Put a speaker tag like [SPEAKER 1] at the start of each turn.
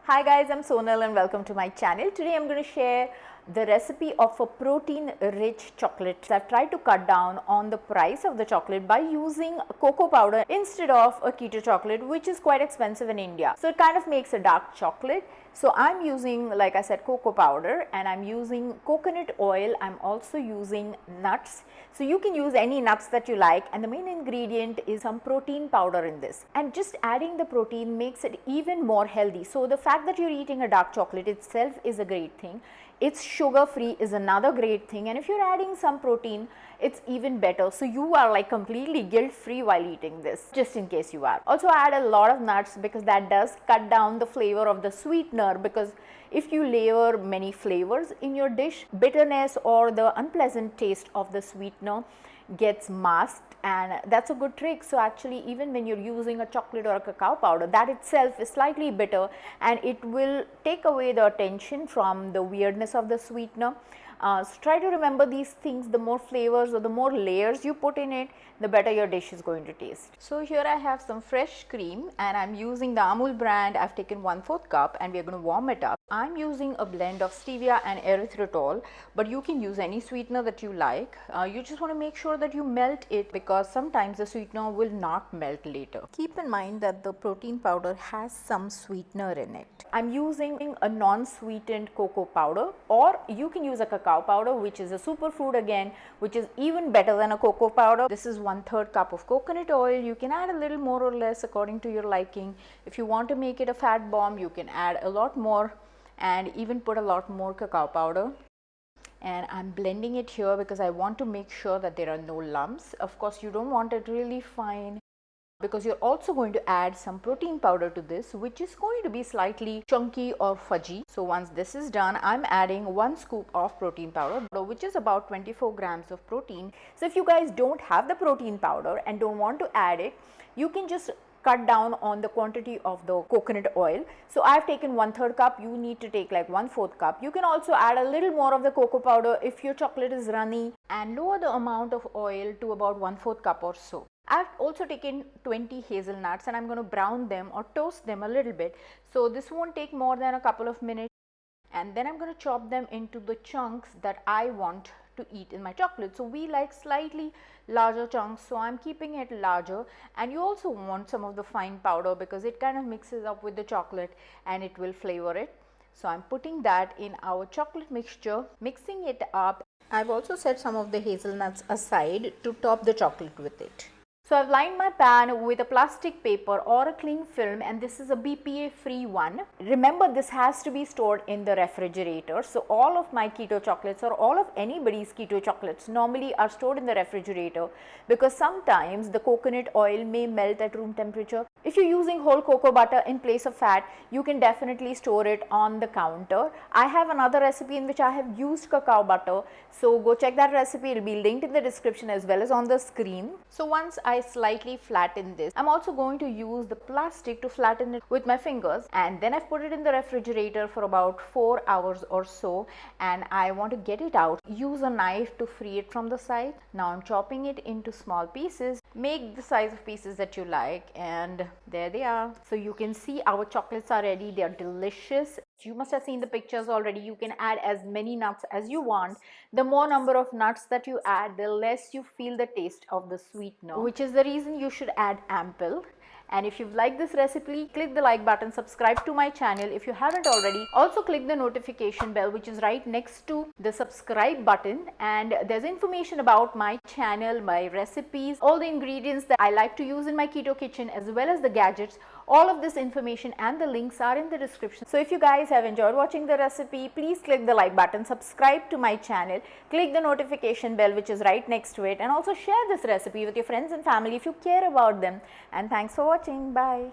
[SPEAKER 1] Hi guys, I'm Sonal and welcome to my channel. Today I'm going to share the recipe of a protein rich chocolate. I've tried to cut down on the price of the chocolate by using cocoa powder instead of a keto chocolate, which is quite expensive in India. So it kind of makes a dark chocolate. So I'm using, like I said, cocoa powder, and I'm using coconut oil. I'm also using nuts. So you can use any nuts that you like, and the main ingredient is some protein powder in this. And just adding the protein makes it even more healthy. So the fact that you're eating a dark chocolate itself is a great thing. It's sugar free is another great thing, and if you're adding some protein, it's even better. So you are like completely guilt free while eating this, just in case you are. Also add a lot of nuts because that does cut down the flavor of the sweetener, because if you layer many flavors in your dish, bitterness or the unpleasant taste of the sweetener gets masked, and that's a good trick. So actually, even when you're using a chocolate or a cacao powder, that itself is slightly bitter and it will take away the attention from the weirdness of the sweetener. So try to remember these things. The more flavors or the more layers you put in it, the better your dish is going to taste. So here I have some fresh cream, and I'm using the Amul brand. I've taken 1/4 cup and we're going to warm it up. I'm using a blend of stevia and erythritol, but you can use any sweetener that you like. You just want to make sure that you melt it, because sometimes the sweetener will not melt later. Keep in mind that the protein powder has some sweetener in it. I'm using a non-sweetened cocoa powder, or you can use a cacao powder, which is a superfood again, which is even better than a cocoa powder. This is 1/3 cup of coconut oil. You can add a little more or less according to your liking. If you want to make it a fat bomb, you can add a lot more and even put a lot more cacao powder. And I'm blending it here because I want to make sure that there are no lumps. Of course, you don't want it really fine, because you're also going to add some protein powder to this, which is going to be slightly chunky or fudgy. So once this is done, I'm adding 1 scoop of protein powder, which is about 24 grams of protein. So if you guys don't have the protein powder and don't want to add it, you can just cut down on the quantity of the coconut oil. So I've taken 1/3 cup. You need to take like 1/4 cup. You can also add a little more of the cocoa powder if your chocolate is runny, and lower the amount of oil to about 1/4 cup or so. I've also taken 20 hazelnuts, and I'm going to brown them or toast them a little bit. So this won't take more than a couple of minutes, and then I'm going to chop them into the chunks that I want to eat in my chocolate. So we like slightly larger chunks, so I'm keeping it larger. And you also want some of the fine powder because it kind of mixes up with the chocolate and it will flavor it. So I'm putting that in our chocolate mixture, mixing it up. I've also set some of the hazelnuts aside to top the chocolate with it. So I've lined my pan with a plastic paper or a cling film, and this is a BPA free one. Remember, this has to be stored in the refrigerator. So all of my keto chocolates, or all of anybody's keto chocolates, normally are stored in the refrigerator, because sometimes the coconut oil may melt at room temperature. If you're using whole cocoa butter in place of fat, you can definitely store it on the counter. I have another recipe in which I have used cacao butter, so go check that recipe. It will be linked in the description as well as on the screen. So once I slightly flatten this, I'm also going to use the plastic to flatten it with my fingers, and then I've put it in the refrigerator for about 4 hours or so, and I want to get it out. Use a knife to free it from the side. Now I'm chopping it into small pieces. Make the size of pieces that you like, and there they are. So you can see our chocolates are ready. They are delicious. You must have seen the pictures already. You can add as many nuts as you want. The more number of nuts that you add, the less you feel the taste of the sweetener, which is the reason you should add ample. And if you've liked this recipe, click the like button, subscribe to my channel if you haven't already. Also click the notification bell, which is right next to the subscribe button, and there's information about my channel, my recipes, all the ingredients that I like to use in my keto kitchen, as well as the gadgets. All of this information and the links are in the description. So if you guys have enjoyed watching the recipe, please click the like button, subscribe to my channel, click the notification bell, which is right next to it, and also share this recipe with your friends and family if you care about them. And thanks for watching. Bye.